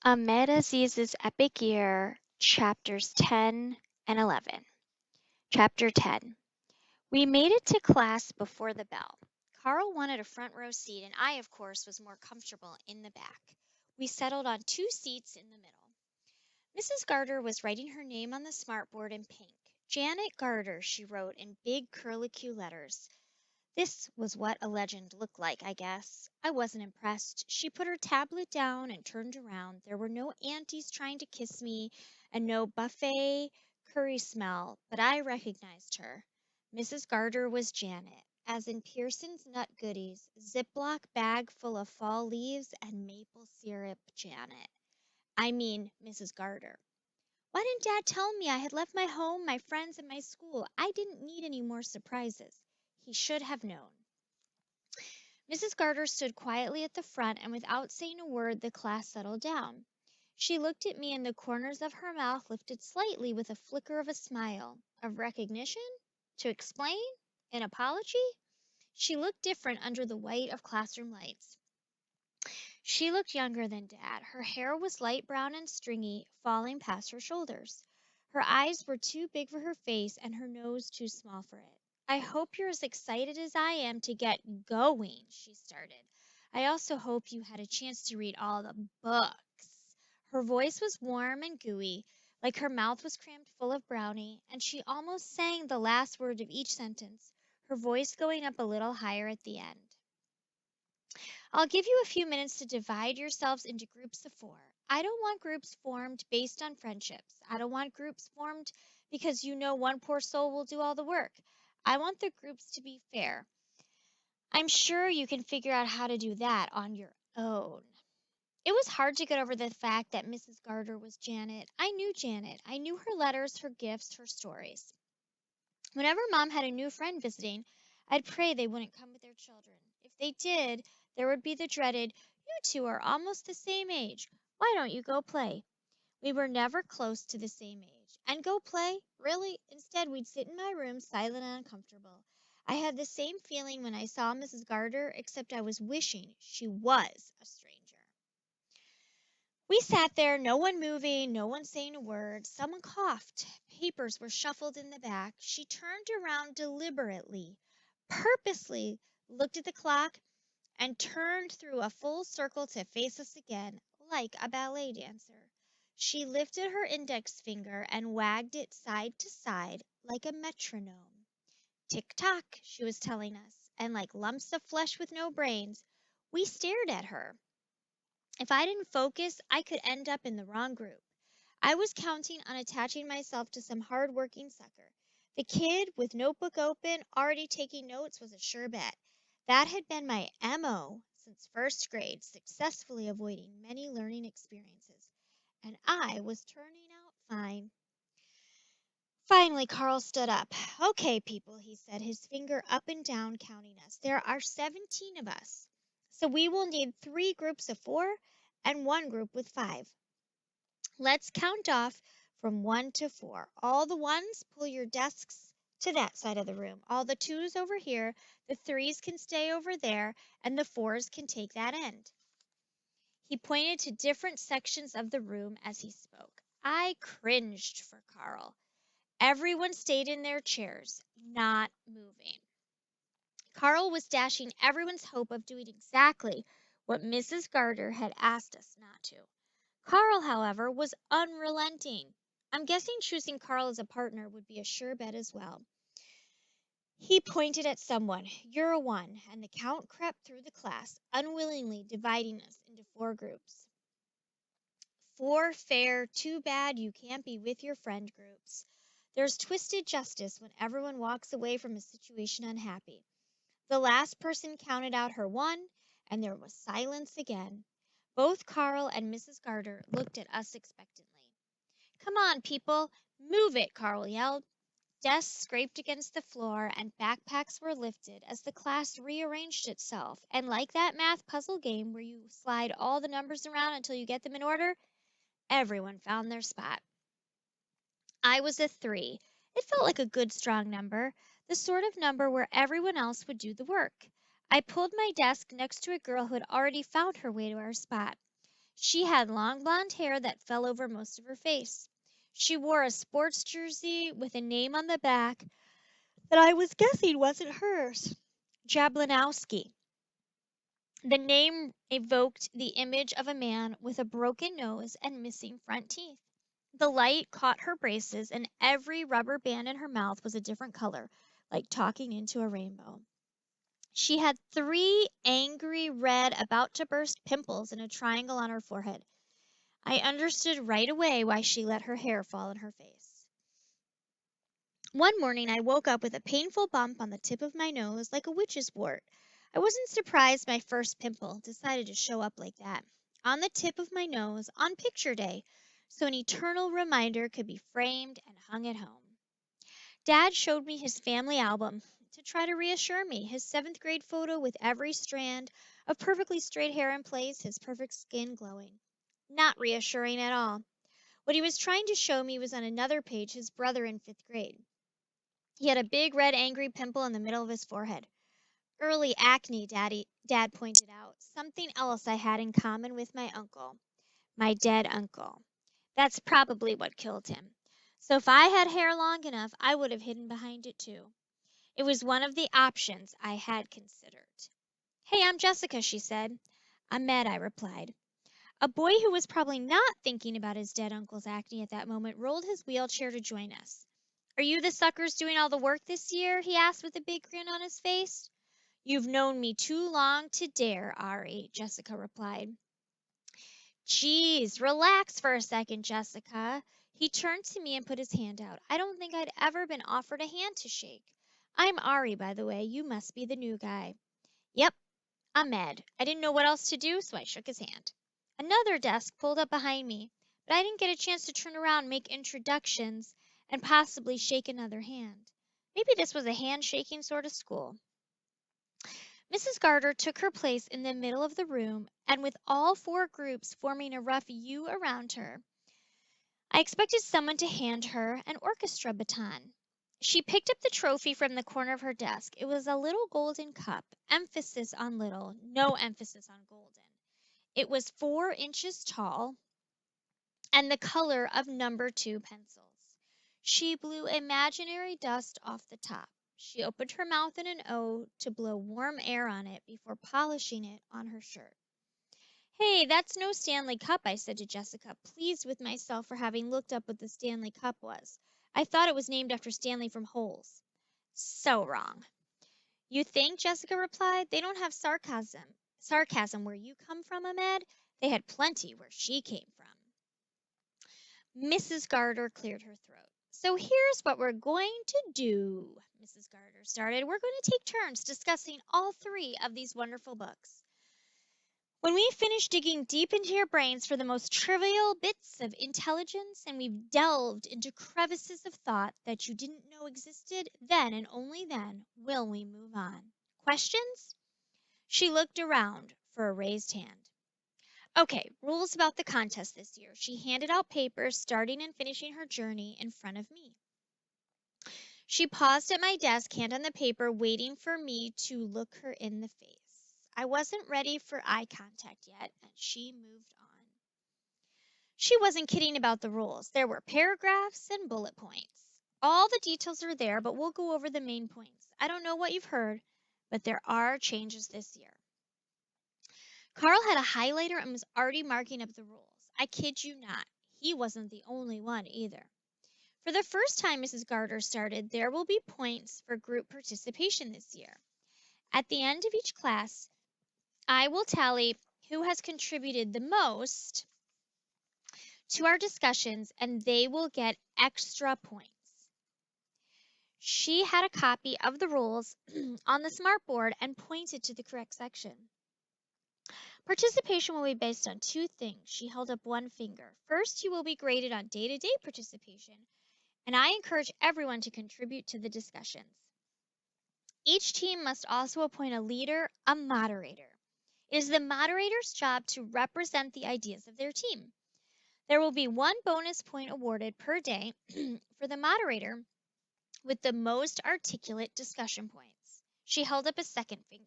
Ahmed Aziz's Epic Year, Chapters 10 and 11. Chapter 10. We made it to class before the bell. Carl wanted a front row seat, and I, of course, was more comfortable in the back. We settled on two seats in the middle. Mrs. Garter was writing her name on the smartboard in pink. Janet Garter, she wrote in big curlicue letters. This was what a legend looked like, I guess. I wasn't impressed. She put her tablet down and turned around. There were no aunties trying to kiss me and no buffet curry smell, but I recognized her. Mrs. Garter was Janet, as in Pearson's Nut Goodies, Ziploc bag full of fall leaves and maple syrup Janet. I mean, Mrs. Garter. Why didn't Dad tell me I had left my home, my friends, and my school? I didn't need any more surprises. He should have known. Mrs. Garter stood quietly at the front, and without saying a word, the class settled down. She looked at me, and the corners of her mouth lifted slightly with a flicker of a smile. Of recognition? To explain? An apology? She looked different under the white of classroom lights. She looked younger than Dad. Her hair was light brown and stringy, falling past her shoulders. Her eyes were too big for her face, and her nose too small for it. I hope you're as excited as I am to get going, she started. I also hope you had a chance to read all the books. Her voice was warm and gooey, like her mouth was crammed full of brownie, and she almost sang the last word of each sentence, her voice going up a little higher at the end. I'll give you a few minutes to divide yourselves into groups of four. I don't want groups formed based on friendships. I don't want groups formed because you know one poor soul will do all the work. I want the groups to be fair. I'm sure you can figure out how to do that on your own. It was hard to get over the fact that Mrs. Garter was Janet. I knew Janet. I knew her letters, her gifts, her stories. Whenever Mom had a new friend visiting, I'd pray they wouldn't come with their children. If they did, there would be the dreaded, "You two are almost the same age. Why don't you go play?" We were never close to the same age. And go play? Really? Instead, we'd sit in my room, silent and uncomfortable. I had the same feeling when I saw Mrs. Garter, except I was wishing she was a stranger. We sat there, no one moving, no one saying a word. Someone coughed. Papers were shuffled in the back. She turned around deliberately, purposely looked at the clock, and turned through a full circle to face us again, like a ballet dancer. She lifted her index finger and wagged it side to side like a metronome. Tick tock, she was telling us, and like lumps of flesh with no brains, we stared at her. If I didn't focus, I could end up in the wrong group. I was counting on attaching myself to some hard-working sucker. The kid with notebook open, already taking notes, was a sure bet. That had been my MO since first grade, successfully avoiding many learning experiences. And I was turning out fine. Finally, Carl stood up. "Okay, people," he said, his finger up and down counting us. "There are 17 of us. So we will need 3 groups of 4 and 1 group with 5. Let's count off from 1 to 4. All the 1s, pull your desks to that side of the room. All the 2s over here. The 3s can stay over there, and the 4s can take that end." He pointed to different sections of the room as he spoke. I cringed for Carl. Everyone stayed in their chairs, not moving. Carl was dashing everyone's hope of doing exactly what Mrs. Garter had asked us not to. Carl, however, was unrelenting. I'm guessing choosing Carl as a partner would be a sure bet as well. He pointed at someone. "You're a 1," and the count crept through the class, unwillingly dividing us into 4 groups. 4 fair, too bad you can't be with your friend groups. There's twisted justice when everyone walks away from a situation unhappy. The last person counted out her 1, and there was silence again. Both Carl and Mrs. Garter looked at us expectantly. "Come on, people, move it," Carl yelled. Desks scraped against the floor and backpacks were lifted as the class rearranged itself. And like that math puzzle game where you slide all the numbers around until you get them in order, everyone found their spot. I was a 3. It felt like a good strong number, the sort of number where everyone else would do the work. I pulled my desk next to a girl who had already found her way to our spot. She had long blonde hair that fell over most of her face. She wore a sports jersey with a name on the back that I was guessing wasn't hers. Jablanowski. The name evoked the image of a man with a broken nose and missing front teeth. The light caught her braces, and every rubber band in her mouth was a different color, like talking into a rainbow. She had 3 angry, red, about to burst pimples and a triangle on her forehead. I understood right away why she let her hair fall in her face. One morning I woke up with a painful bump on the tip of my nose, like a witch's wart. I wasn't surprised my first pimple decided to show up like that, on the tip of my nose, on picture day, so an eternal reminder could be framed and hung at home. Dad showed me his family album to try to reassure me, his 7th grade photo with every strand of perfectly straight hair in place, his perfect skin glowing. Not reassuring at all. What he was trying to show me was on another page his brother in 5th grade. He had a big red angry pimple in the middle of his forehead. Early acne, Dad pointed out. Something else I had in common with my uncle. My dead uncle. That's probably what killed him. So if I had hair long enough, I would have hidden behind it too. It was one of the options I had considered. Hey, I'm Jessica, she said. Ahmed, I replied. A boy who was probably not thinking about his dead uncle's acne at that moment rolled his wheelchair to join us. Are you the suckers doing all the work this year? He asked with a big grin on his face. You've known me too long to dare, Ari, Jessica replied. Geez, relax for a second, Jessica. He turned to me and put his hand out. I don't think I'd ever been offered a hand to shake. I'm Ari, by the way. You must be the new guy. Yep, Ahmed. I didn't know what else to do, so I shook his hand. Another desk pulled up behind me, but I didn't get a chance to turn around, make introductions, and possibly shake another hand. Maybe this was a handshaking sort of school. Mrs. Garter took her place in the middle of the room, and with all 4 groups forming a rough U around her, I expected someone to hand her an orchestra baton. She picked up the trophy from the corner of her desk. It was a little golden cup, emphasis on little, no emphasis on golden. It was 4 inches tall and the color of number 2 pencils. She blew imaginary dust off the top. She opened her mouth in an O to blow warm air on it before polishing it on her shirt. Hey, that's no Stanley Cup, I said to Jessica, pleased with myself for having looked up what the Stanley Cup was. I thought it was named after Stanley from Holes. So wrong. You think? Jessica replied. They don't have sarcasm where you come from, Ahmed. They had plenty where she came from. Mrs. Garter cleared her throat. So here's what we're going to do, Mrs. Garter started. We're going to take turns discussing all 3 of these wonderful books. When we finish digging deep into your brains for the most trivial bits of intelligence and we've delved into crevices of thought that you didn't know existed, then and only then will we move on. Questions? She looked around for a raised hand. Okay, rules about the contest this year. She handed out papers, starting and finishing her journey in front of me. She paused at my desk, hand on the paper, waiting for me to look her in the face. I wasn't ready for eye contact yet, and she moved on. She wasn't kidding about the rules. There were paragraphs and bullet points. All the details are there, but we'll go over the main points. I don't know what you've heard, but there are changes this year. Carl had a highlighter and was already marking up the rules. I kid you not. He wasn't the only one either. For the first time, Mrs. Garter started, there will be points for group participation this year. At the end of each class, I will tally who has contributed the most to our discussions, and they will get extra points. She had a copy of the rules on the smartboard and pointed to the correct section. Participation will be based on 2 things. She held up one finger. First, you will be graded on day-to-day participation, and I encourage everyone to contribute to the discussions. Each team must also appoint a leader, a moderator. It is the moderator's job to represent the ideas of their team. There will be 1 bonus point awarded per day for the moderator with the most articulate discussion points. She held up a second finger.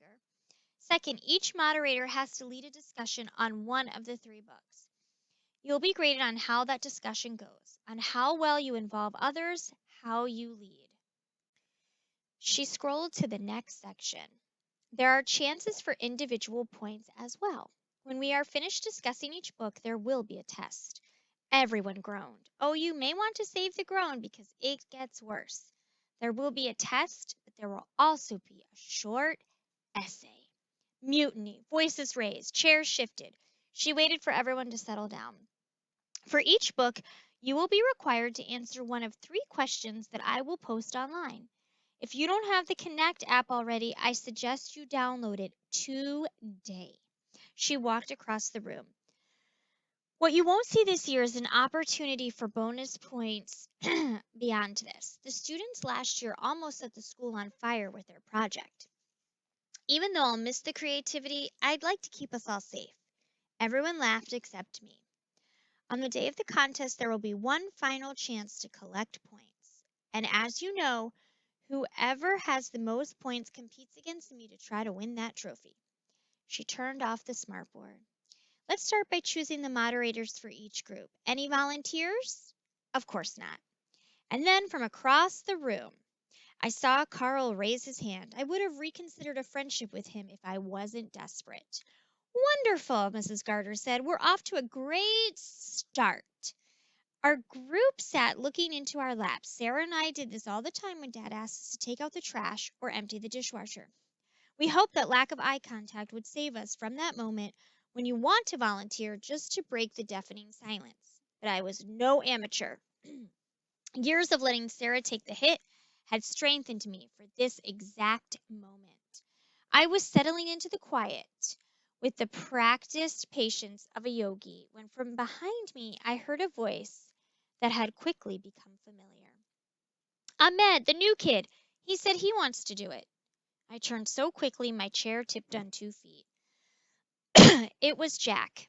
Second, each moderator has to lead a discussion on one of the 3 books. You'll be graded on how that discussion goes, on how well you involve others, how you lead. She scrolled to the next section. There are chances for individual points as well. When we are finished discussing each book, there will be a test. Everyone groaned. Oh, you may want to save the groan because it gets worse. There will be a test, but there will also be a short essay. Mutiny, voices raised, chairs shifted. She waited for everyone to settle down. For each book, you will be required to answer one of 3 questions that I will post online. If you don't have the Connect app already, I suggest you download it today. She walked across the room. What you won't see this year is an opportunity for bonus points beyond this. The students last year almost set the school on fire with their project. Even though I'll miss the creativity, I'd like to keep us all safe. Everyone laughed except me. On the day of the contest, there will be one final chance to collect points. And as you know, whoever has the most points competes against me to try to win that trophy. She turned off the smartboard. Let's start by choosing the moderators for each group. Any volunteers? Of course not. And then from across the room, I saw Carl raise his hand. I would have reconsidered a friendship with him if I wasn't desperate. Wonderful, Mrs. Garter said. We're off to a great start. Our group sat looking into our laps. Sarah and I did this all the time when Dad asked us to take out the trash or empty the dishwasher. We hoped that lack of eye contact would save us from that moment when you want to volunteer just to break the deafening silence. But I was no amateur. Years of letting Sarah take the hit had strengthened me for this exact moment. I was settling into the quiet with the practiced patience of a yogi when from behind me I heard a voice that had quickly become familiar. Ahmed, the new kid. He said he wants to do it. I turned so quickly my chair tipped on 2 feet. It was Jack.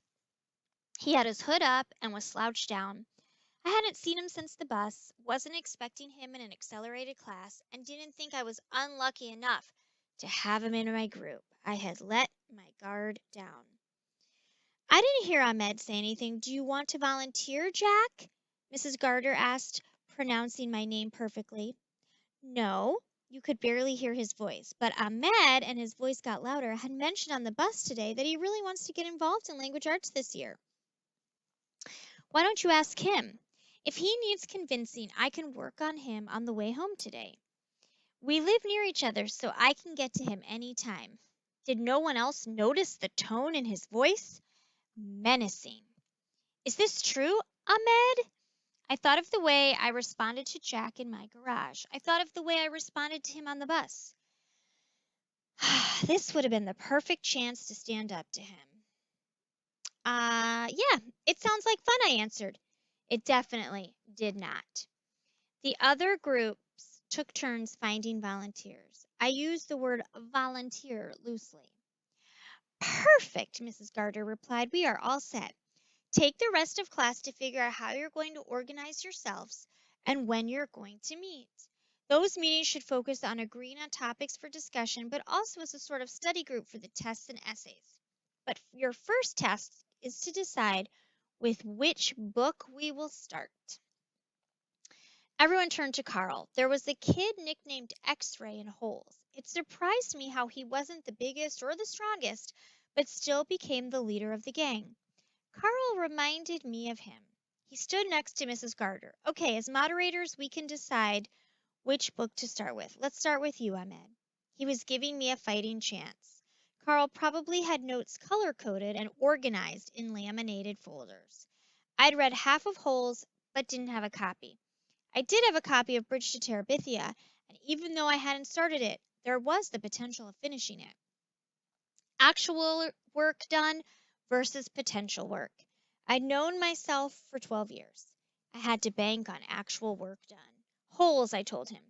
He had his hood up and was slouched down. I hadn't seen him since the bus, wasn't expecting him in an accelerated class, and didn't think I was unlucky enough to have him in my group. I had let my guard down. I didn't hear Ahmed say anything. Do you want to volunteer, Jack? Mrs. Garter asked, pronouncing my name perfectly. No, you could barely hear his voice, but Ahmed, and his voice got louder, had mentioned on the bus today that he really wants to get involved in language arts this year. Why don't you ask him? If he needs convincing, I can work on him on the way home today. We live near each other, so I can get to him any time. Did no one else notice the tone in his voice? Menacing. Is this true, Ahmed? I thought of the way I responded to Jack in my garage. I thought of the way I responded to him on the bus. This would have been the perfect chance to stand up to him. Yeah, it sounds like fun, I answered. It definitely did not. The other groups took turns finding volunteers. I used the word volunteer loosely. Perfect, Mrs. Garter replied. We are all set. Take the rest of class to figure out how you're going to organize yourselves and when you're going to meet. Those meetings should focus on agreeing on topics for discussion, but also as a sort of study group for the tests and essays. But your first task is to decide with which book we will start. Everyone turned to Carl. There was a kid nicknamed X-Ray in Holes. It surprised me how he wasn't the biggest or the strongest, but still became the leader of the gang. Carl reminded me of him. He stood next to Mrs. Garter. Okay, as moderators, we can decide which book to start with. Let's start with you, Ahmed. He was giving me a fighting chance. Carl probably had notes color-coded and organized in laminated folders. I'd read half of Holes, but didn't have a copy. I did have a copy of Bridge to Terabithia, and even though I hadn't started it, there was the potential of finishing it. Actual work done versus potential work. I'd known myself for 12 years. I had to bank on actual work done. Holes, I told him.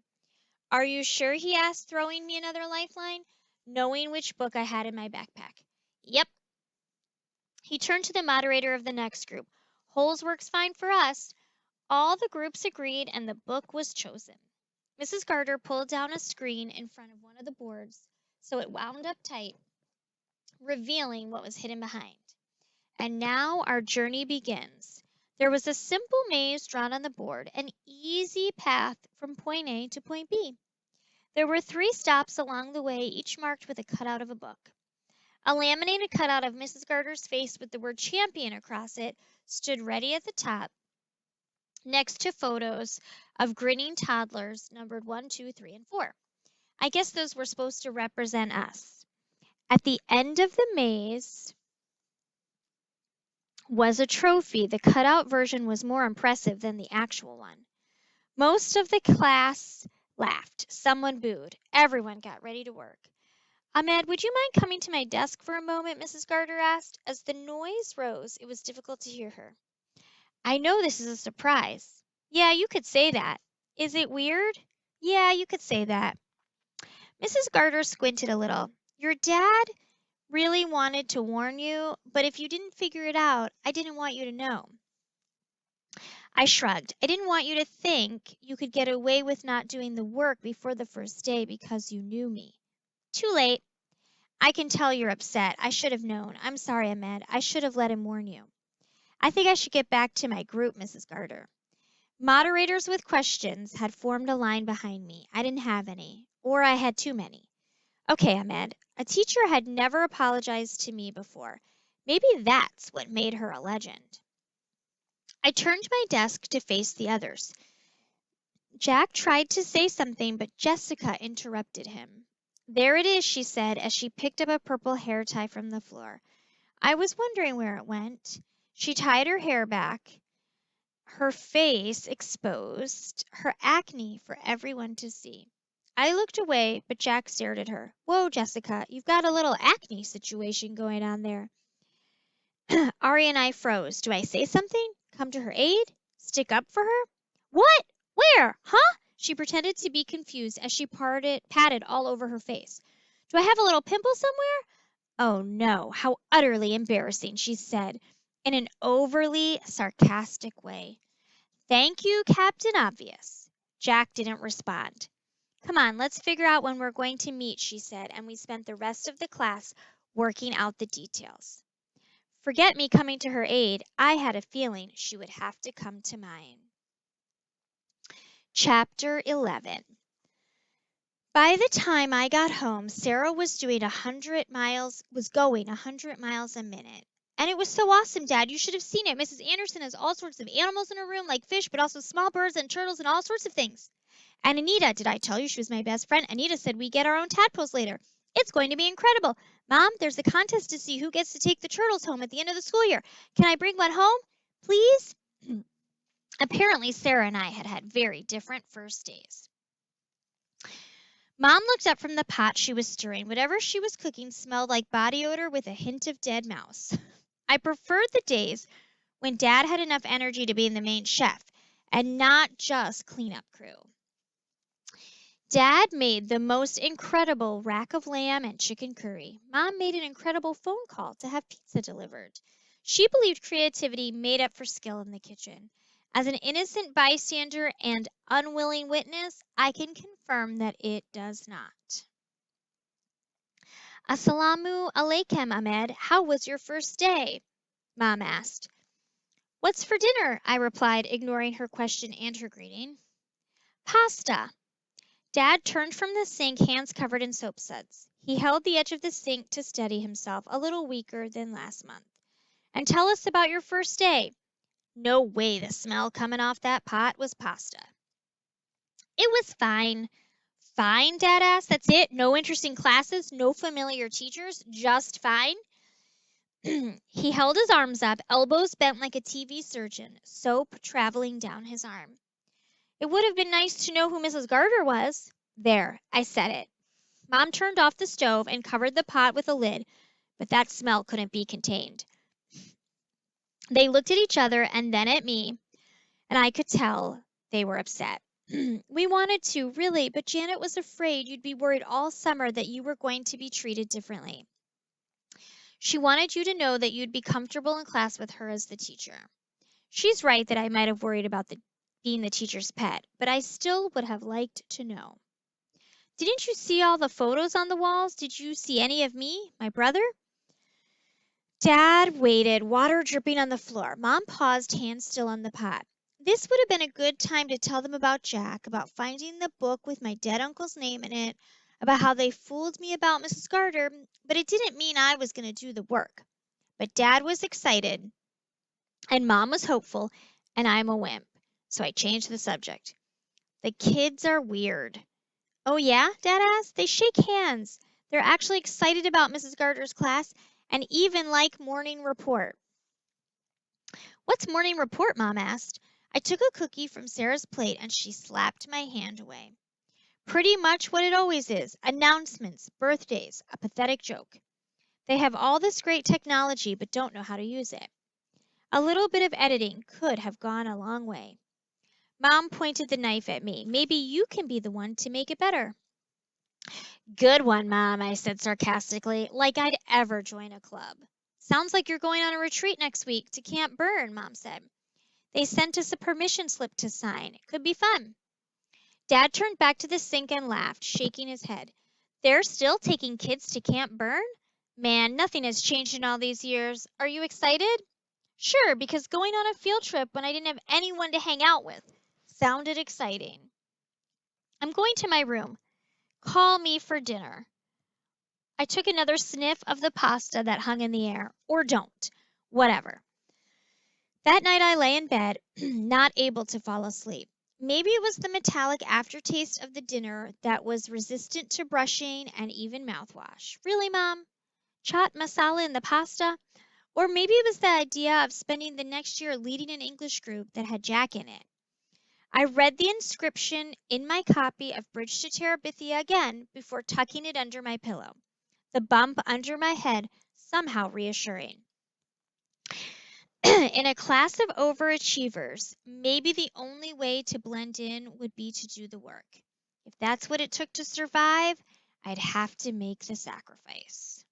Are you sure? He asked, throwing me another lifeline, knowing which book I had in my backpack. Yep. He turned to the moderator of the next group. Holes works fine for us. All the groups agreed, and the book was chosen. Mrs. Garter pulled down a screen in front of one of the boards so it wound up tight, revealing what was hidden behind. And now our journey begins. There was a simple maze drawn on the board, an easy path from point A to point B. There were 3 stops along the way, each marked with a cutout of a book. A laminated cutout of Mrs. Garter's face with the word champion across it stood ready at the top, next to photos of grinning toddlers numbered 1, 2, 3, and 4. I guess those were supposed to represent us. At the end of the maze was a trophy. The cutout version was more impressive than the actual one. Most of the class laughed. Someone booed. Everyone got ready to work. Ahmed, would you mind coming to my desk for a moment? Mrs. Garter asked. As the noise rose, it was difficult to hear her. I know this is a surprise. Yeah, you could say that. Is it weird? Yeah, you could say that. Mrs. Garter squinted a little. Your dad really wanted to warn you, but if you didn't figure it out, I didn't want you to know. I shrugged. I didn't want you to think you could get away with not doing the work before the first day because you knew me. Too late. I can tell you're upset. I should have known. I'm sorry, Ahmed. I should have let him warn you. I think I should get back to my group, Mrs. Garter. Moderators with questions had formed a line behind me. I didn't have any, or I had too many. Okay, Ahmed. A teacher had never apologized to me before. Maybe that's what made her a legend. I turned my desk to face the others. Jack tried to say something, but Jessica interrupted him. There it is, she said as she picked up a purple hair tie from the floor. I was wondering where it went. She tied her hair back, her face exposed, her acne for everyone to see. I looked away, but Jack stared at her. Whoa, Jessica, you've got a little acne situation going on there. Ari and I froze. Do I say something? Come to her aid? Stick up for her? What? Where? Huh? She pretended to be confused as she patted all over her face. Do I have a little pimple somewhere? Oh no, how utterly embarrassing, she said in an overly sarcastic way. Thank you, Captain Obvious. Jack didn't respond. Come on, let's figure out when we're going to meet, she said, and we spent the rest of the class working out the details. Forget me coming to her aid. I had a feeling she would have to come to mine. Chapter 11. By the time I got home, Sarah was going 100 miles a minute. And it was so awesome, Dad. You should have seen it. Mrs. Anderson has all sorts of animals in her room, like fish, but also small birds and turtles and all sorts of things. And Anita, did I tell you she was my best friend? Anita said we get our own tadpoles later. It's going to be incredible. Mom, there's a contest to see who gets to take the turtles home at the end of the school year. Can I bring one home, please? Apparently, Sarah and I had had very different first days. Mom looked up from the pot she was stirring. Whatever she was cooking smelled like body odor with a hint of dead mouse. I preferred the days when Dad had enough energy to be the main chef and not just cleanup crew. Dad made the most incredible rack of lamb and chicken curry. Mom made an incredible phone call to have pizza delivered. She believed creativity made up for skill in the kitchen. As an innocent bystander and unwilling witness, I can confirm that it does not. Assalamu alaikum, Ahmed. How was your first day? Mom asked. What's for dinner? I replied, ignoring her question and her greeting. Pasta. Dad turned from the sink, hands covered in soap suds. He held the edge of the sink to steady himself, a little weaker than last month. And tell us about your first day. No way the smell coming off that pot was pasta. It was fine. Fine, Dad asked. That's it? No interesting classes? No familiar teachers? Just fine? He held his arms up, elbows bent like a TV surgeon, soap traveling down his arm. It would have been nice to know who Mrs. Garter was. There, I said it. Mom turned off the stove and covered the pot with a lid, but that smell couldn't be contained. They looked at each other and then at me, and I could tell they were upset. We wanted to, really, but Janet was afraid you'd be worried all summer that you were going to be treated differently. She wanted you to know that you'd be comfortable in class with her as the teacher. She's right that I might have worried about being the teacher's pet, but I still would have liked to know. Didn't you see all the photos on the walls? Did you see any of me, my brother? Dad waited, water dripping on the floor. Mom paused, hands still on the pot. This would have been a good time to tell them about Jack, about finding the book with my dead uncle's name in it, about how they fooled me about Mrs. Carter, but it didn't mean I was going to do the work. But Dad was excited, and Mom was hopeful, and I'm a wimp. So I changed the subject. The kids are weird. Oh, yeah? Dad asked. They shake hands. They're actually excited about Mrs. Gardner's class and even like morning report. What's morning report? Mom asked. I took a cookie from Sarah's plate and she slapped my hand away. Pretty much what it always is: announcements, birthdays, a pathetic joke. They have all this great technology but don't know how to use it. A little bit of editing could have gone a long way. Mom pointed the knife at me. Maybe you can be the one to make it better. Good one, Mom, I said sarcastically, like I'd ever join a club. Sounds like you're going on a retreat next week to Camp Burn, Mom said. They sent us a permission slip to sign. It could be fun. Dad turned back to the sink and laughed, shaking his head. They're still taking kids to Camp Burn? Man, nothing has changed in all these years. Are you excited? Sure, because going on a field trip when I didn't have anyone to hang out with sounded exciting. I'm going to my room. Call me for dinner. I took another sniff of the pasta that hung in the air. Or don't. Whatever. That night I lay in bed, not able to fall asleep. Maybe it was the metallic aftertaste of the dinner that was resistant to brushing and even mouthwash. Really, Mom? Chaat masala in the pasta? Or maybe it was the idea of spending the next year leading an English group that had Jack in it. I read the inscription in my copy of Bridge to Terabithia again before tucking it under my pillow. The bump under my head somehow reassuring. In a class of overachievers, maybe the only way to blend in would be to do the work. If that's what it took to survive, I'd have to make the sacrifice.